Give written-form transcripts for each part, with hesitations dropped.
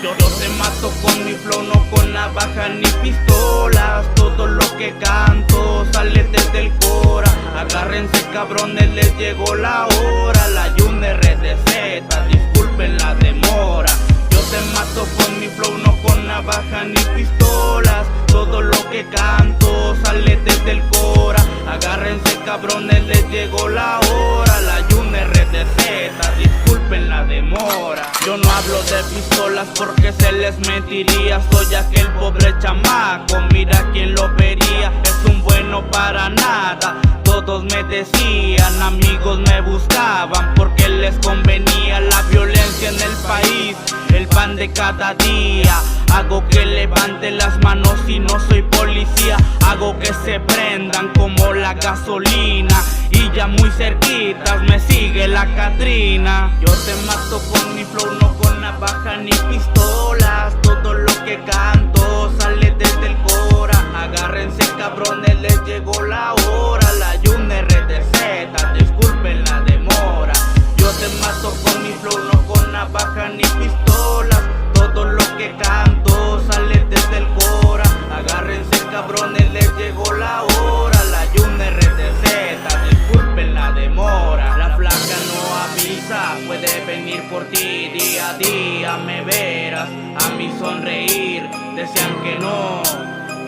Yo te mato con mi flow, no con navaja ni pistolas. Todo lo que canto sale desde el cora. Agárrense cabrones, les llegó la hora. La Junior RDZ, disculpen la demora. Yo te mato con mi flow, no con navaja ni pistolas. Todo lo que canto sale desde el cora. Agárrense cabrones, les llegó la hora. La Junior RDZ, disculpen la demora. Yo no hablo de pistolas porque se les mentiría. Soy aquel pobre chamaco, mira quién lo vería. Es un bueno para nada. Todos me decían, amigos me buscaban porque les convenía la violencia en el país, el pan de cada día. Hago que levanten las manos y no soy policía. Hago que se prendan como la gasolina. Y ya muy cerquitas me sigue la Catrina. Yo te mato con mi flow, no con navaja ni pistolas. Todo lo que canto sale desde el cora. Agárrense cabrones, les llegó la hora. La Junior RDZ, disculpen la demora. Yo te mato con mi flow, no con navaja ni pistolas. Todo lo que canto sale desde el cora. Agárrense cabrones, les llegó la hora. La Junior RDZ, disculpen la demora. La flaca no avisa, puede venir por ti. Día a día me verás a mí sonreír. Decían que no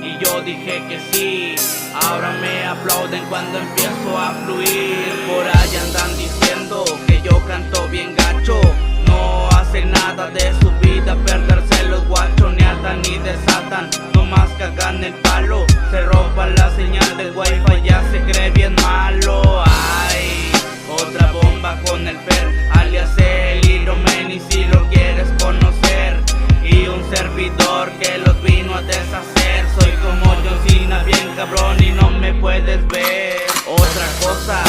y yo dije que sí. Ahora me aplauden cuando empiezo a fluir. Por ahí andan diciendo que yo canto bien gacho. No hacen nada de su vida, perderse los guachos. Ni atan ni desatan, nomás cagan el palo. Se rompa la señal del wifi, ya se cree bien malo. Ay, otra bomba con el Fer, alias el Iromen, y si lo quieres conocer. Y un servidor que los vino a deshacer. Soy como John Cena, bien cabrón y no me puedes ver. Otra cosa,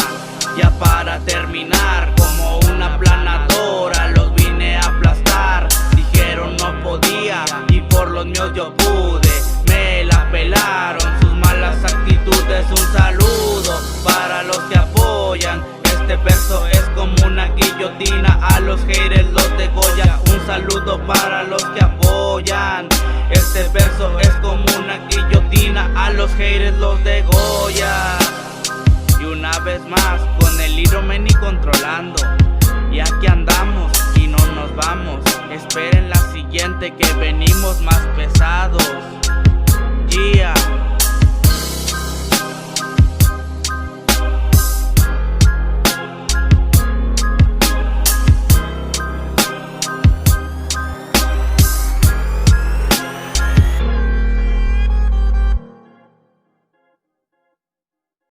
ya para terminar, como una planadora los vine a aplastar. Dijeron no podía y por los míos yo pude. Me la pelaron sus malas actitudes. Un saludo para los que apoyan. Este verso es como una guillotina, a los haters los degolla. Un saludo para los que apoyan. Este verso es como una guillotina, a los haters los degolla. Y una vez más con el Iromen y controlando. Y aquí andamos y no nos vamos. Esperen la siguiente que venimos más pesados. Yeah.